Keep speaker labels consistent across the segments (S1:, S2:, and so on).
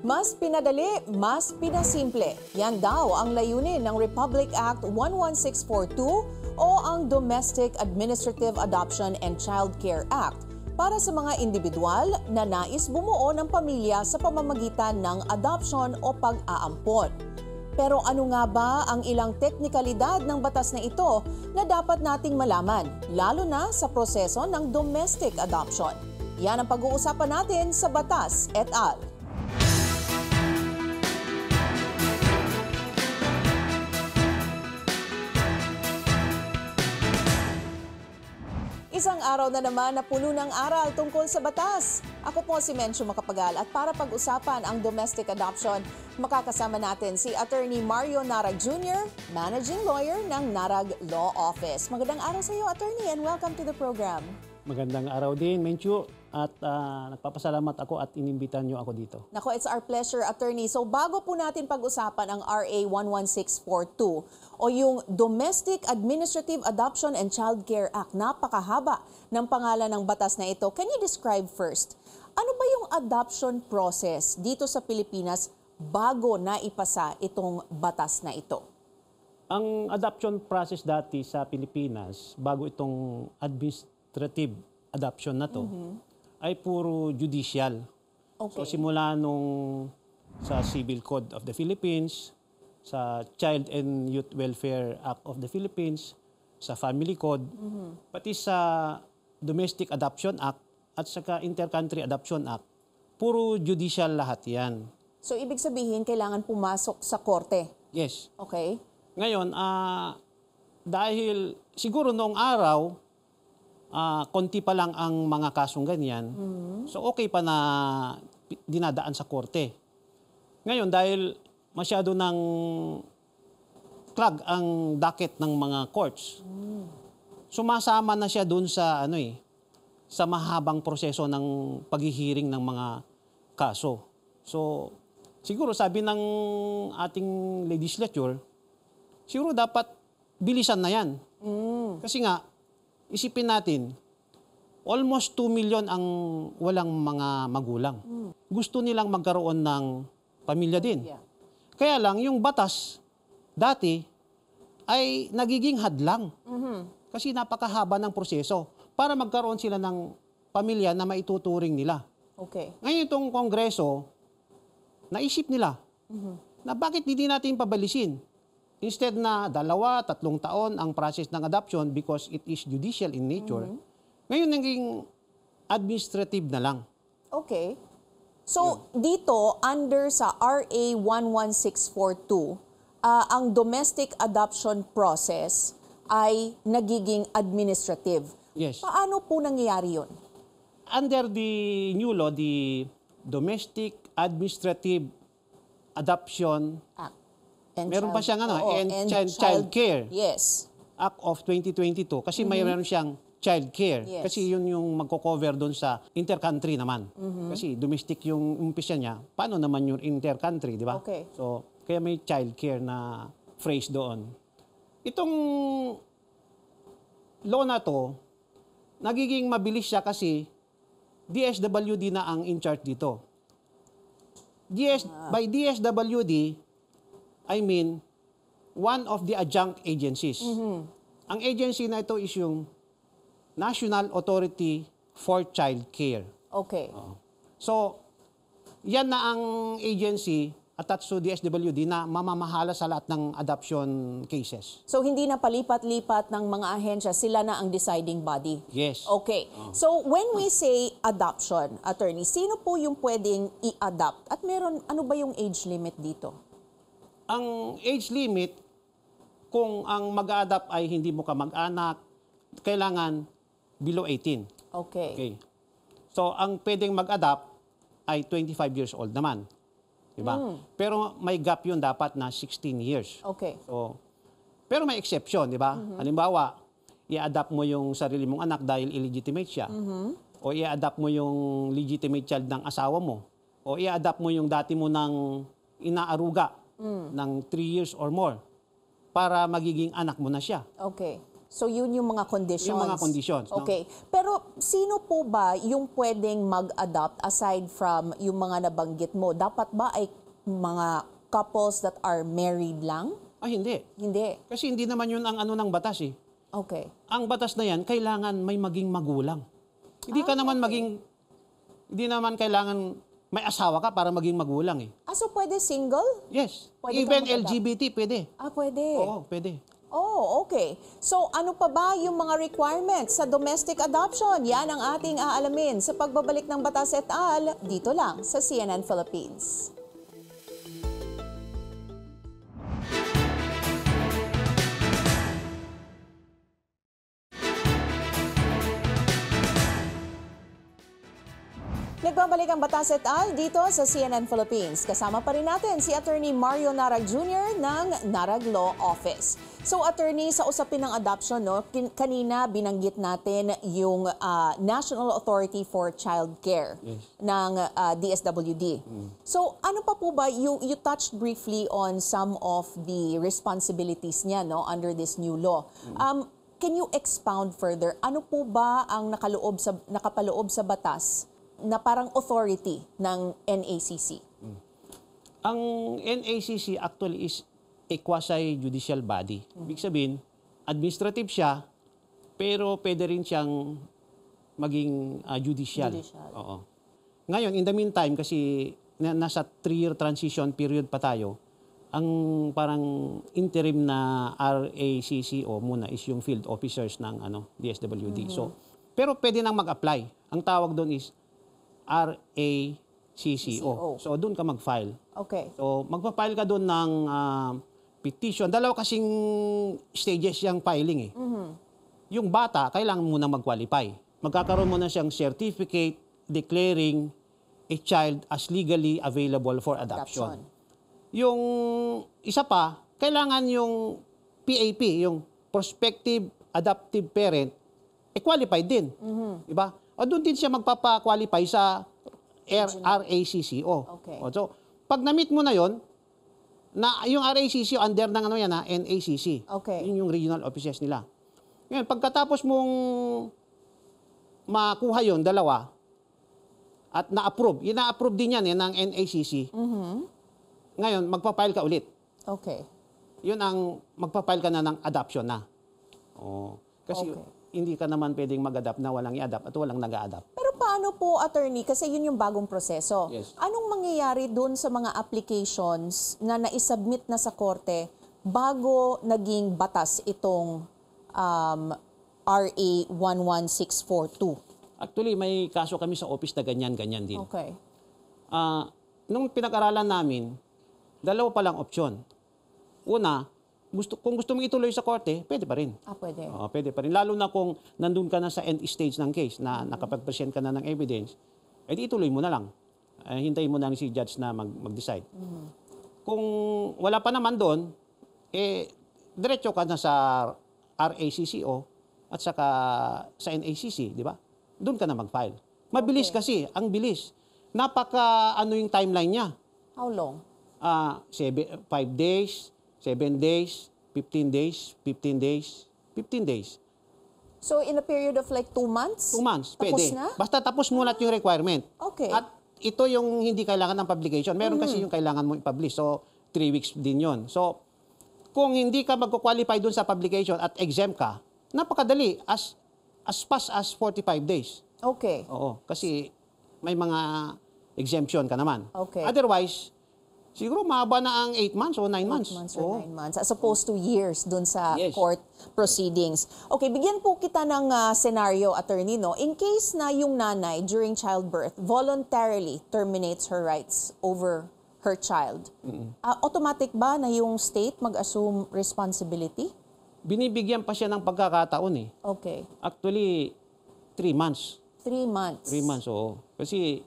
S1: Mas pinadali, mas pinasimple. Yan daw ang layunin ng Republic Act 11642 o ang Domestic Administrative Adoption and Child Care Act para sa mga individual na nais bumuo ng pamilya sa pamamagitan ng adoption o pag-aampon. Pero ano nga ba ang ilang teknikalidad ng batas na ito na dapat nating malaman, lalo na sa proseso ng domestic adoption? Yan ang pag-uusapan natin sa Batas et al. Isang araw na naman na puno ng aral tungkol sa batas. Ako po si Mencio Macapagal at para pag-usapan ang domestic adoption, makakasama natin si Attorney Mario Narag Jr., Managing Lawyer ng Narag Law Office. Magandang araw sa iyo, Attorney, and welcome to the program.
S2: Magandang araw din, Mencio, at nagpapasalamat ako at inimbitan niyo ako dito.
S1: Nako, it's our pleasure, Attorney. So bago po natin pag-usapan ang RA 11642 o yung Domestic Administrative Adoption and Child Care Act, napakahaba ng pangalan ng batas na ito. Can you describe first, ano ba yung adoption process dito sa Pilipinas bago naipasa itong batas na ito?
S2: Ang adoption process dati sa Pilipinas, bago itong administrative adoption na to, ay puro judicial.
S1: Okay.
S2: So simula nung sa Civil Code of the Philippines, sa Child and Youth Welfare Act of the Philippines, sa Family Code, pati sa Domestic Adoption Act at saka Inter-Country Adoption Act, puro judicial lahat yan.
S1: So ibig sabihin, kailangan pumasok sa korte?
S2: Yes.
S1: Okay.
S2: Ngayon, dahil siguro noong araw, konti pa lang ang mga kasong ganyan, so okay pa na dinadaan sa korte. Ngayon, dahil masyado ng clog ang docket ng mga courts, sumasama na siya dun sa, sa mahabang proseso ng paghihiring ng mga kaso. So, siguro sabi ng ating legislature, siguro dapat bilisan na yan. Kasi nga, isipin natin, almost 2 million ang walang mga magulang. Gusto nilang magkaroon ng pamilya din.
S1: Yeah.
S2: Kaya lang, yung batas, dati, ay nagiging hadlang. Kasi napakahaba ng proseso para magkaroon sila ng pamilya na maituturing nila.
S1: Okay.
S2: Ngayon itong Kongreso, naisip nila na bakit hindi natin pabalisin? Instead na 2-3 taon ang process ng adoption because it is judicial in nature, ngayon naging administrative na lang.
S1: Okay. So, dito, under sa RA 11642, ang domestic adoption process ay nagiging administrative.
S2: Yes.
S1: Paano po nangyayari yun?
S2: Under the new law, the Domestic Administrative Adoption
S1: Act.
S2: Meron pa siyang child care.
S1: Yes.
S2: Act of 2022 kasi mayroon siyang child care.
S1: Yes.
S2: Kasi yun yung magko-cover doon sa intercountry naman. Kasi domestic yung umpisa niya. Paano naman yung intercountry, di ba?
S1: Okay.
S2: So, kaya may child care na phrase doon. Itong law na to, nagiging mabilis siya kasi DSWD na ang in charge dito. By DSWD, I mean, one of the adjunct agencies. Ang agency na ito is yung National Authority for Child Care.
S1: Okay.
S2: So, yan na ang agency attached to DSWD na mamamahala sa lahat ng adoption cases.
S1: So, hindi na palipat-lipat ng mga ahensya, sila na ang deciding body?
S2: Yes.
S1: Okay. So, when we say adoption, attorney, sino po yung pwedeng i-adopt? At ano ba yung age limit dito?
S2: Ang age limit, kung ang mag-a-adopt ay hindi mo ka mag-anak, kailangan below 18.
S1: Okay.
S2: So, ang pwedeng mag-adopt ay 25 years old naman. Diba? Pero may gap yun dapat na 16 years.
S1: Okay.
S2: So, pero may exception, di ba? Halimbawa, i-adopt mo yung sarili mong anak dahil illegitimate siya. O i-adopt mo yung legitimate child ng asawa mo. O i-adopt mo yung dati mo ng inaaruga ng 3 years or more para magiging anak mo na siya.
S1: Okay. So yun yung mga conditions.
S2: Yung mga conditions. No?
S1: Okay. Pero sino po ba yung pwedeng mag-adopt aside from yung mga nabanggit mo? Dapat ba ay mga couples that are married lang?
S2: Hindi.
S1: Hindi.
S2: Kasi hindi naman yun ang ano ng batas eh.
S1: Okay.
S2: Ang batas na yan, kailangan may maging magulang. Hindi ka naman hindi naman kailangan may asawa ka para maging magulang eh.
S1: So pwede single?
S2: Yes.
S1: Pwede
S2: Even
S1: kang mag-adopt?
S2: LGBT, pwede.
S1: Pwede.
S2: Oo, pwede.
S1: Oh, okay. So ano pa ba yung mga requirements sa domestic adoption? Yan ang ating aalamin sa pagbabalik ng Batas et al. Dito lang sa CNN Philippines. Nagbabalik ang Batas et al. Dito sa CNN Philippines. Kasama pa rin natin si Attorney Mario Narag Jr. ng Narag Law Office. So Attorney, sa usapin ng adoption, no, kanina binanggit natin yung National Authority for Child Care ng DSWD. So ano pa po ba, you touched briefly on some of the responsibilities niya, no, under this new law. Can you expound further? Ano po ba ang nakapaloob sa batas na parang authority ng NACC?
S2: Ang NACC actually is a quasi-judicial body. Ibig sabihin, administrative siya, pero pwede rin siyang maging judicial. Oo. Ngayon, in the meantime, kasi nasa 3-year transition period pa tayo, ang parang interim na RACCO muna is yung field officers ng DSWD. So, pero pwede nang mag-apply. Ang tawag doon is RACCO. So, doon ka mag-file.
S1: Okay.
S2: So, magpa-file ka doon ng petition. Dalawa kasing stages yung filing eh. Yung bata, kailangan muna mag-qualify. Magkakaroon muna siyang certificate declaring a child as legally available for adoption. Yung isa pa, kailangan yung PAP, yung prospective adoptive parent, qualified din. Diba? O doon din siya magpapa-qualify sa RACCO.
S1: Okay.
S2: So, pag na-meet mo na yon, na yung RACCO under ng NACC.
S1: Okay.
S2: Yun yung regional offices nila. Ngayon, pagkatapos mong makuha yon, dalawa, at na-approve, yun na-approve din yan ng NACC. Ngayon, magpa-file ka ulit.
S1: Okay.
S2: Yun ang magpa-file ka na ng adoption na. Kasi hindi ka naman pwedeng mag-adapt na walang i-adapt at walang nag-a-adapt.
S1: Pero paano po, attorney, kasi yun yung bagong proseso.
S2: Yes.
S1: Anong mangyayari doon sa mga applications na naisubmit na sa korte bago naging batas itong RA 11642?
S2: Actually, may kaso kami sa office na ganyan-ganyan din.
S1: Okay.
S2: Nung pinag-aralan namin, dalawa palang opsyon. Una, kung gusto mong ituloy sa korte, pwede pa rin.
S1: Pwede.
S2: Pwede pa rin. Lalo na kung nandun ka na sa end stage ng case, na nakapag-present ka na ng evidence, edi ituloy mo na lang. Hintayin mo na si judge na mag-decide. Kung wala pa naman doon, diretso ka na sa RACCO at saka sa NACC, di ba? Doon ka na mag-file. Mabilis kasi, ang bilis. Yung timeline niya.
S1: How long?
S2: 5 days, 7 days, 15 days, 15 days, 15 days.
S1: So in a period of like 2 months?
S2: 2 months,
S1: Tapos
S2: pwede.
S1: na?
S2: Basta tapos mo lahat yung requirement.
S1: Okay.
S2: At ito yung hindi kailangan ng publication. Meron kasi yung kailangan mo i-publish. So, 3 weeks din yon. So, kung hindi ka magko-qualify dun sa publication at exempt ka, napakadali. As fast as 45 days.
S1: Okay.
S2: Oo. Kasi may mga exemption ka naman.
S1: Okay.
S2: Otherwise, siguro mahaba na ang 8 months o 9 months.
S1: 8 months or 9 months, as opposed to years dun sa
S2: Yes.
S1: court proceedings. Okay, bigyan po kita ng scenario, attorney, no? In case na yung nanay during childbirth voluntarily terminates her rights over her child, automatic ba na yung state mag-assume responsibility?
S2: Binibigyan pa siya ng pagkakataon eh.
S1: Okay.
S2: Actually, 3 months.
S1: 3 months.
S2: 3 months, oo. Kasi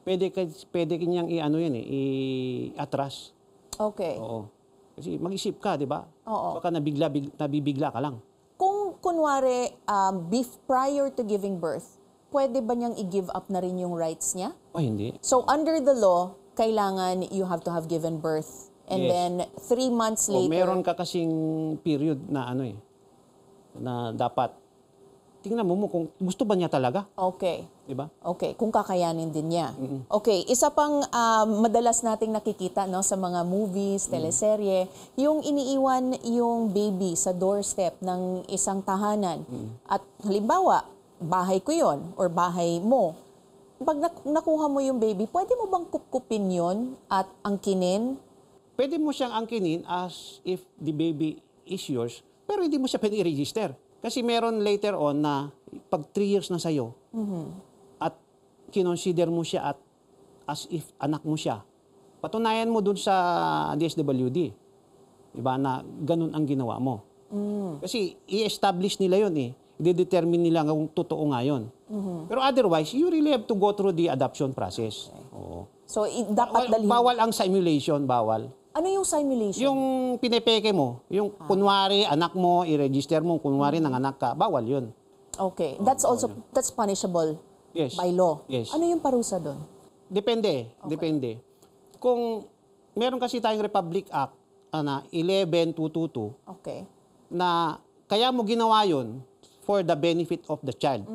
S2: pwede kanyang i-atras.
S1: Okay.
S2: Oo. Kasi mag-isip ka, di ba?
S1: Oo.
S2: Baka nabibigla ka lang.
S1: Kung kunwari, prior to giving birth, pwede ba niyang i-give up na rin yung rights niya?
S2: O hindi.
S1: So under the law, kailangan you have to have given birth. And
S2: Yes.
S1: then 3 months
S2: O
S1: later,
S2: meron ka kasing period na na dapat tingnan mo kung gusto ba niya talaga,
S1: Okay.
S2: 'di ba?
S1: Okay, kung kakayanin din niya. Okay, isa pang madalas nating nakikita no sa mga movies, teleserye, yung iniiwan yung baby sa doorstep ng isang tahanan. At halimbawa, bahay ko 'yon or bahay mo. Pag nakuha mo yung baby, pwede mo bang kupkupin 'yon at angkinin?
S2: Pwede mo siyang angkinin as if the baby is yours, pero hindi mo siya pwede i-register. Kasi meron later on na pag 3 years na sa'yo, at kinonsider mo siya as if anak mo siya, patunayan mo dun sa DSWD, diba, na ganun ang ginawa mo. Kasi i-establish nila yun i-determine nila kung totoo nga yun. Pero otherwise, you really have to go through the adoption process. Oo.
S1: So, dapat dalhin.
S2: Bawal ang simulation, bawal.
S1: Ano yung simulation?
S2: Yung pinepeke mo, yung kunwari anak mo, i-register mo, kunwari nanganak ka, bawal yun.
S1: Okay. That's punishable
S2: Yes.
S1: by law.
S2: Yes.
S1: Ano yung parusa doon?
S2: Depende. Kung meron kasi tayong Republic Act na 11222
S1: Okay.
S2: na kaya mo ginawa yun for the benefit of the child,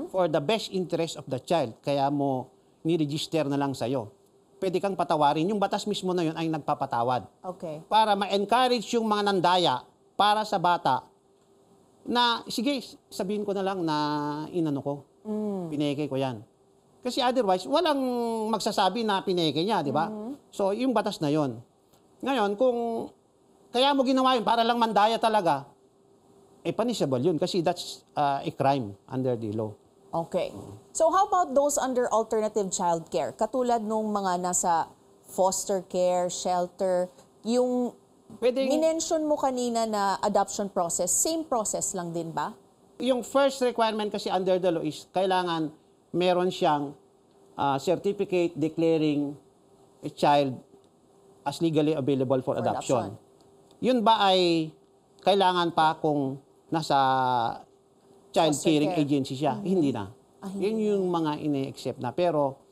S2: for the best interest of the child, kaya mo ni-register na lang sa'yo. Pwede kang patawarin. Yung batas mismo na yun ay nagpapatawad.
S1: Okay.
S2: Para ma-encourage yung mga nandaya para sa bata na, sige, sabihin ko na lang na inano ko, pineke ko yan. Kasi otherwise, walang magsasabi na pineke niya, di ba? So, yung batas na yon. Ngayon, kung kaya mo ginawa yun para lang mandaya talaga, punishable yun kasi that's a crime under the law.
S1: Okay. So how about those under alternative child care? Katulad nung mga nasa foster care, shelter, yung minention mo kanina na adoption process, same process lang din ba?
S2: Yung first requirement kasi under the law is kailangan meron siyang certificate declaring a child as legally available for adoption. Yun ba ay kailangan pa kung nasa child
S1: Foster
S2: caring
S1: care
S2: agency siya? Hindi na. Yun yung mga ine-accept na. Pero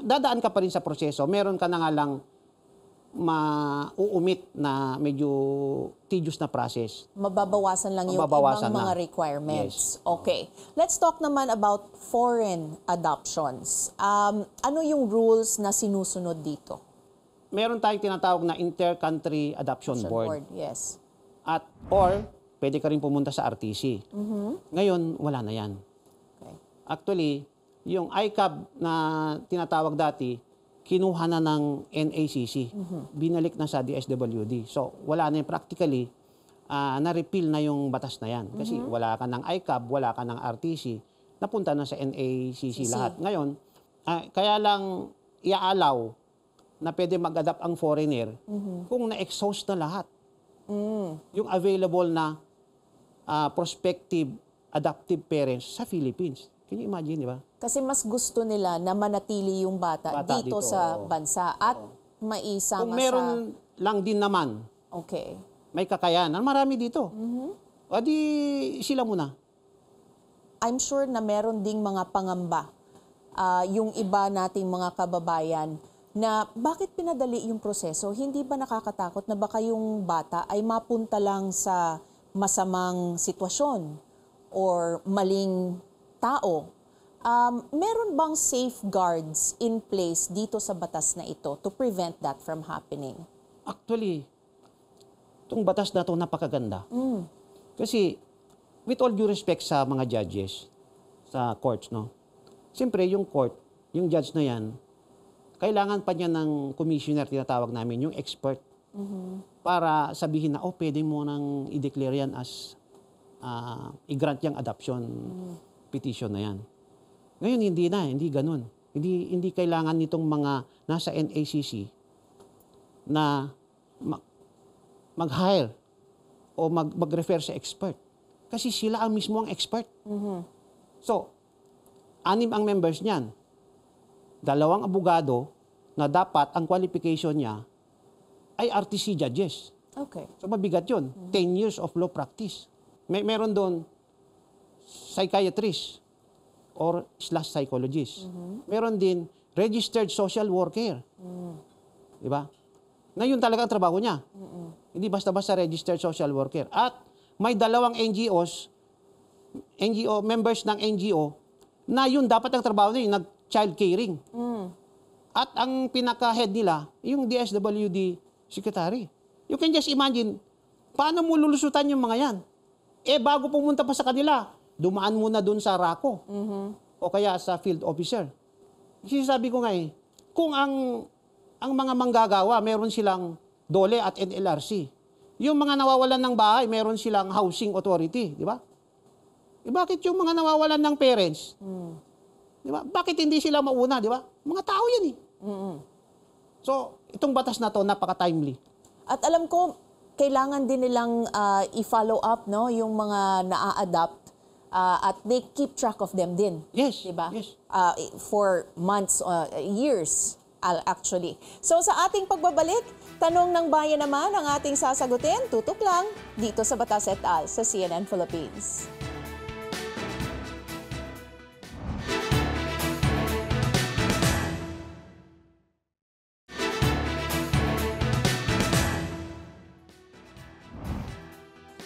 S2: dadaan ka pa rin sa proseso. Meron ka na nga lang mauumit na medyo tedious na process.
S1: Mababawasan lang yung ibang mga requirements.
S2: Yes.
S1: Okay. Let's talk naman about foreign adoptions. Ano yung rules na sinusunod dito?
S2: Meron tayong tinatawag na Inter-Country Adoption Board.
S1: Yes.
S2: Or pwede ka rin pumunta sa RTC. Ngayon, wala na yan.
S1: Okay.
S2: Actually, yung ICAB na tinatawag dati, kinuha na ng NACC. Binalik na sa DSWD. So, wala na yung practically, na-repeal na yung batas na yan. Kasi wala ka ng ICAB, wala ka ng RTC, napunta na sa NACC lahat. Ngayon, kaya lang iaalaw na pwede mag-adapt ang foreigner kung na-exhaust na lahat. Yung available na prospective adoptive parents sa Philippines. Can you imagine, di ba?
S1: Kasi mas gusto nila na manatili yung bata dito sa bansa at maisama
S2: kung meron lang din naman,
S1: okay,
S2: may kakayanan, marami dito. O di sila muna.
S1: I'm sure na meron ding mga pangamba yung iba nating mga kababayan na bakit pinadali yung proseso? Hindi ba nakakatakot na baka yung bata ay mapunta lang sa masamang sitwasyon or maling tao? Meron bang safeguards in place dito sa batas na ito to prevent that from happening?
S2: Actually, itong batas na ito napakaganda. Kasi with all due respect sa mga judges, sa courts, no? Siyempre, yung court, yung judge na yan, kailangan pa niya ng commissioner, tinatawag namin, yung expert. Para sabihin na, pwede mo nang i-declare yan as i-grant yung adoption petition na yan. Ngayon, hindi ganun. Hindi kailangan nitong mga nasa NACC na mag-hire o mag-refer sa expert. Kasi sila ang mismo ang expert. So, 6 ang members niyan. 2 abogado na dapat ang qualification niya ay RTC judges.
S1: Okay.
S2: So mabigat yun. 10 years of law practice. Meron doon psychiatrist or /psychologist. Meron din registered social worker. Diba? Na yun talaga ang trabaho niya. Hindi basta-basta registered social worker. At may 2 NGOs NGO, members ng NGO, na yun dapat ang trabaho nila, yung nag-child caring. At ang pinaka-head nila, yung DSWD secretary. You can just imagine, paano mo lulusutan yung mga yan? Bago pumunta pa sa kanila, dumaan muna dun sa RACO. O kaya sa field officer. Sinasabi ko nga kung ang mga manggagawa, meron silang DOLE at NLRC. Yung mga nawawalan ng bahay, meron silang housing authority, di ba? Bakit yung mga nawawalan ng parents? Di ba? Bakit hindi sila mauna, di ba? Mga tao yan So, itong batas na to napaka-timely.
S1: At alam ko, kailangan din nilang i-follow up no, yung mga na-adapt at they keep track of them din.
S2: Yes,
S1: diba?
S2: yes.
S1: For months, years actually. So sa ating pagbabalik, tanong ng bayan naman ang ating sasagutin, tutok lang dito sa Batas et al. Sa CNN Philippines.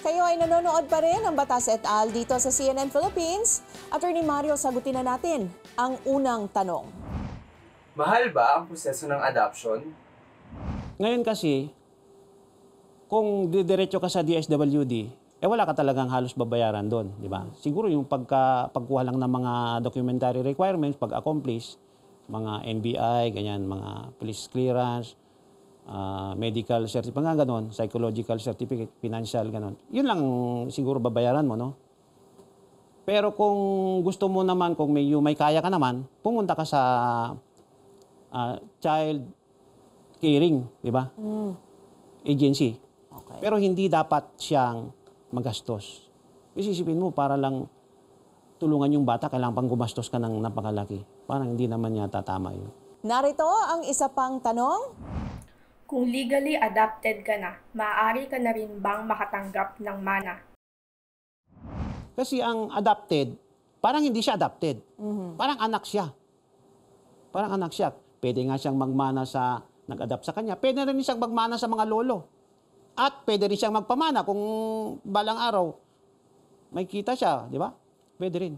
S1: Kayo ay nanonood pa rin ng Batas et al. Dito sa CNN Philippines. Attorney Mario, sagutin na natin ang unang tanong.
S3: Mahal ba ang proseso ng adoption?
S2: Ngayon kasi, kung didiretso ka sa DSWD, wala ka talagang halos babayaran doon, di ba? Siguro yung pagkuha lang ng mga documentary requirements, pag-accomplish, mga NBI, ganyan, mga police clearance, medical certificate, mga ganon, psychological certificate, financial, ganon. Yun lang siguro babayaran mo, no? Pero kung gusto mo naman, kung may kaya ka naman, pumunta ka sa child caring, di ba? Agency.
S1: Okay.
S2: Pero hindi dapat siyang magastos. Isisipin mo, para lang tulungan yung bata, kailangan pang gumastos ka ng napakalaki. Parang hindi naman yata tama yun.
S1: Narito ang isa pang tanong.
S4: Kung legally adopted ka na, maaari ka na rin bang makatanggap ng mana?
S2: Kasi ang adopted, parang hindi siya adopted. Parang anak siya. Parang anak siya. Pwede nga siyang magmana sa nag-adopt sa kanya. Pwede rin siyang magmana sa mga lolo. At pwede rin siyang magpamana kung balang araw may kita siya, di ba? Pwede rin.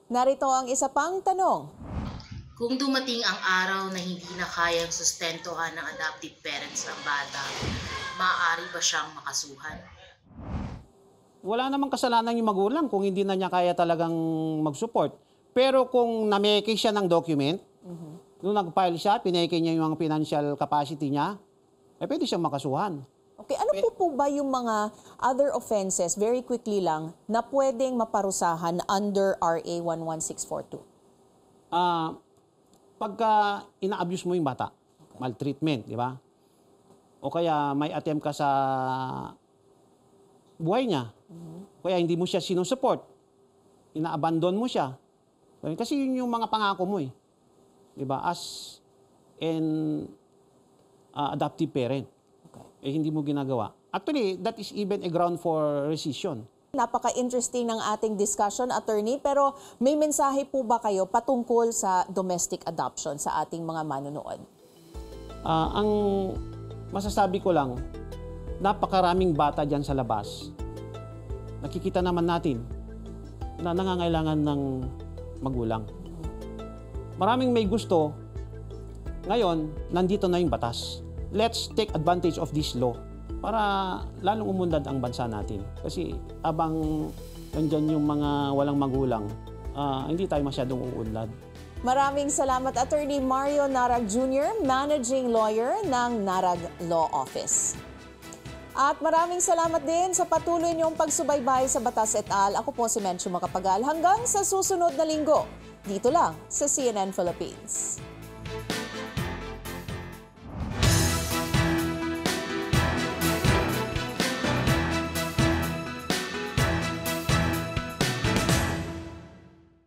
S1: Narito ang isa pang tanong.
S5: Kung dumating ang araw na hindi na kayang sustentuhan ng adoptive parents ang bata, maaari ba siyang makasuhan?
S2: Wala namang kasalanan yung magulang kung hindi na niya kaya talagang mag-support. Pero kung nameke siya ng document, nung nag-file siya, pineke niya yung financial capacity niya, pwede siyang makasuhan.
S1: Okay, ano po ba yung mga other offenses, very quickly lang, na pwedeng maparusahan under RA 11642?
S2: Pagka ina-abuse mo yung bata, maltreatment, di ba? O kaya may attempt ka sa buhay niya. Kaya hindi mo siya sinusupport. Ina-abandon mo siya. Kasi yun yung mga pangako mo Di ba? As an adoptive parent. Hindi mo ginagawa. Actually, that is even a ground for rescission.
S1: Napaka-interesting ng ating discussion, attorney, pero may mensahe po ba kayo patungkol sa domestic adoption sa ating mga manonood?
S2: Ang masasabi ko lang, napakaraming bata dyan sa labas. Nakikita naman natin na nangangailangan ng magulang. Maraming may gusto. Ngayon, nandito na yung batas. Let's take advantage of this law para lalong umunlad ang bansa natin. Kasi abang nandyan yung mga walang magulang, hindi tayo masyadong uunlad.
S1: Maraming salamat, Attorney Mario Narag Jr., Managing Lawyer ng Narag Law Office. At maraming salamat din sa patuloy niyong pagsubaybay sa Batas et al. Ako po si Mencho Macapagal. Hanggang sa susunod na linggo, dito lang sa CNN Philippines.